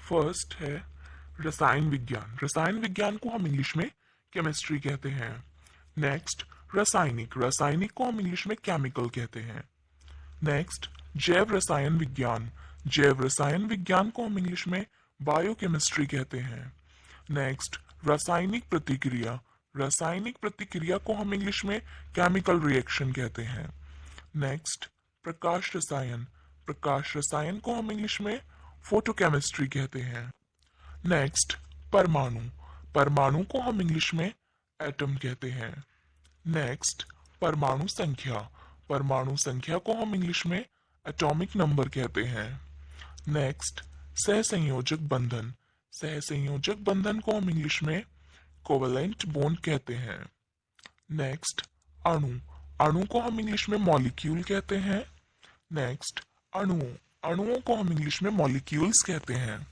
First है रसायन विज्ञान। रसायन विज्ञान को हम इंग्लिश में केमिस्ट्री कहते हैं। नेक्स्ट रासायनिक, रासायनिक को हम इंग्लिश में केमिकल कहते हैं। नेक्स्ट जैव रसायन विज्ञान, जैव रसायन विज्ञान को हम इंग्लिश में बायोकेमिस्ट्री कहते हैं। नेक्स्ट रासायनिक प्रतिक्रिया, रासायनिक प्रतिक्रिया को हम इंग्लिश में केमिकल रिएक्शन कहते हैं। नेक्स्ट प्रकाश रसायन, प्रकाश रसायन को हम इंग्लिश में फोटोकेमिस्ट्री कहते हैं। नेक्स्ट परमाणु, परमाणु को हम इंग्लिश में एटम कहते हैं। नेक्स्ट परमाणु संख्या, परमाणु संख्या को हम इंग्लिश में एटॉमिक नंबर कहते हैं। नेक्स्ट सहसंयोजक बंधन, सहसंयोजक बंधन को हम इंग्लिश में कोवेलेंट बॉन्ड कहते हैं। नेक्स्ट अणु, अणु को हम इंग्लिश में मॉलिक्यूल कहते हैं। नेक्स्ट अणुओं, अणुओं को हम इंग्लिश में मॉलिक्यूल्स कहते हैं।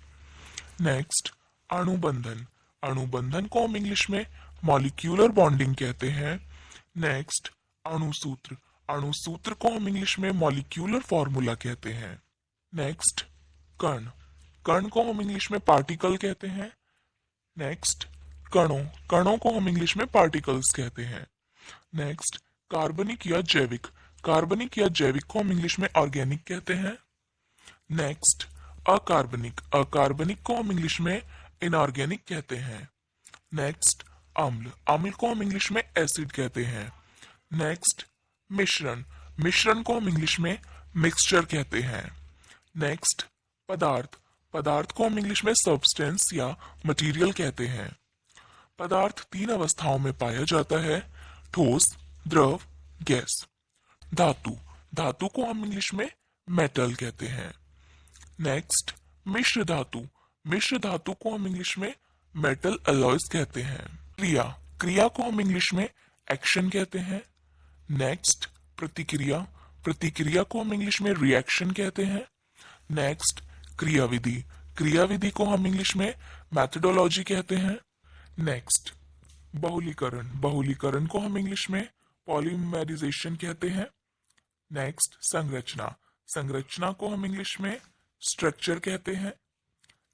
नेक्स्ट अणुबंधन, अणुबंधन को हम इंग्लिश में मॉलिक्यूलर बॉन्डिंग कहते हैं। नेक्स्ट अणुसूत्र, अणुसूत्र को हम इंग्लिश में मॉलिक्यूलर फॉर्मूला कहते हैं। नेक्स्ट कण, कण को हम इंग्लिश में पार्टिकल कहते हैं। नेक्स्ट कणों, कणों को हम इंग्लिश में पार्टिकल्स कहते हैं। नेक्स्ट कार्बनिक या जैविक, कार्बनिक या जैविक को हम इंग्लिश में ऑर्गेनिक कहते हैं। नेक्स्ट अकार्बनिक, अकार्बनिक को हम इंग्लिश में इनऑर्गेनिक कहते हैं। नेक्स्ट अम्ल, अम्ल को हम इंग्लिश में एसिड कहते हैं। नेक्स्ट मिश्रण, मिश्रण को हम इंग्लिश में मिक्सचर कहते हैं। नेक्स्ट पदार्थ, पदार्थ को हम इंग्लिश में सब्सटेंस या मटेरियल कहते हैं। पदार्थ तीन अवस्थाओं में पाया जाता है, ठोस, द्रव, गैस। धातु, धातु को हम इंग्लिश में मेटल कहते हैं। नेक्स्ट मिश्र धातु, मिश्र धातु को हम इंग्लिश में मेटल अलॉयज कहते हैं। क्रिया, क्रिया को हम इंग्लिश में एक्शन कहते हैं। नेक्स्ट प्रतिक्रिया, प्रतिक्रिया को हम इंग्लिश में रिएक्शन कहते हैं। नेक्स्ट क्रियाविधि, क्रियाविधि को हम इंग्लिश में मैथडोलॉजी कहते हैं। नेक्स्ट बहुलीकरण, बहुलीकरण को हम इंग्लिश में पॉलीमराइजेशन कहते हैं। नेक्स्ट संरचना, संरचना को हम इंग्लिश में स्ट्रक्चर कहते हैं।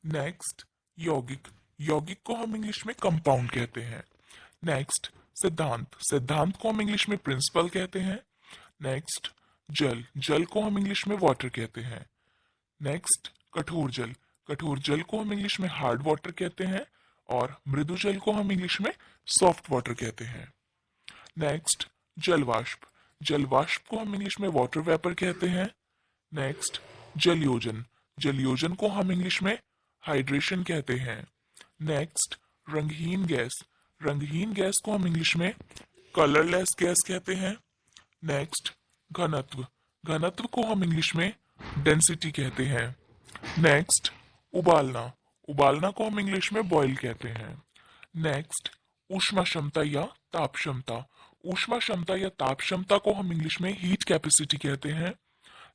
नेक्स्ट यौगिक, यौगिक को हम इंग्लिश में कंपाउंड कहते हैं। नेक्स्ट सिद्धांत, सिद्धांत को हम इंग्लिश में प्रिंसिपल कहते हैं। नेक्स्ट जल, जल को हम इंग्लिश में वाटर कहते हैं। नेक्स्ट कठोर जल, कठोर जल को हम इंग्लिश में हार्ड वाटर कहते हैं और मृदु जल को हम इंग्लिश में सॉफ्ट वाटर कहते हैं। नेक्स्ट जलवाष्प, जलवाष्प को हम इंग्लिश में वाटर वेपर कहते हैं। नेक्स्ट जलयोजन, जलयोजन को हम इंग्लिश में हाइड्रेशन कहते हैं। नेक्स्ट रंगहीन गैस, रंगहीन गैस को हम इंग्लिश में कलरलेस गैस कहते हैं। नेक्स्ट घनत्व, घनत्व को हम इंग्लिश में डेंसिटी कहते हैं। नेक्स्ट उबालना, उबालना को हम इंग्लिश में बॉयल कहते हैं। नेक्स्ट ऊष्मा क्षमता या ताप क्षमता, ऊष्मा क्षमता या ताप क्षमता को हम इंग्लिश में हीट कैपेसिटी कहते हैं।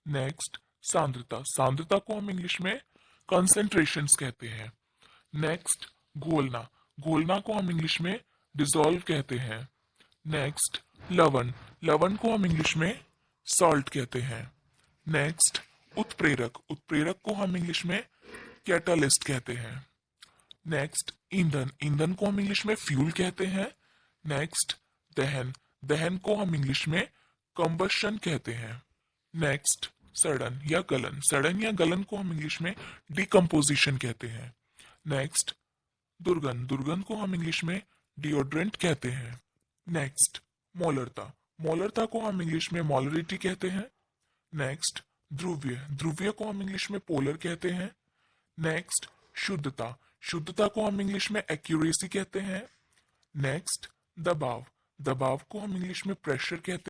नेक्स्ट सांद्रता, सांद्रता को हम इंग्लिश में कंसेंट्रेशंस कहते हैं। नेक्स्ट घोलना, घोलना को हम इंग्लिश में डिसॉल्व कहते हैं। नेक्स्ट लवण, लवण को हम इंग्लिश में सॉल्ट कहते हैं। नेक्स्ट उत्प्रेरक, उत्प्रेरक को हम इंग्लिश में कैटालिस्ट कहते हैं। नेक्स्ट ईंधन, ईंधन को हम इंग्लिश में फ्यूल कहते हैं। नेक्स्ट दहन, दहन को हम इंग्लिश में कंबशन कहते हैं। नेक्स्ट सड़न या गलन, सड़न या गलन को हम इंग्लिश में डिकम्पोजिशन कहते हैं। नेक्स्ट दुर्गंध, दुर्गंध को हम इंग्लिश में डिओड्रेंट कहते हैं। नेक्स्ट मोलरता, मोलरता को हम इंग्लिश में मोलरिटी कहते हैं। नेक्स्ट ध्रुवीय, ध्रुवीय को हम इंग्लिश में पोलर कहते हैं। नेक्स्ट शुद्धता, शुद्धता को हम इंग्लिश में एक्यूरेसी कहते हैं। नेक्स्ट दबाव, दबाव को हम इंग्लिश में प्रेशर कहते हैं।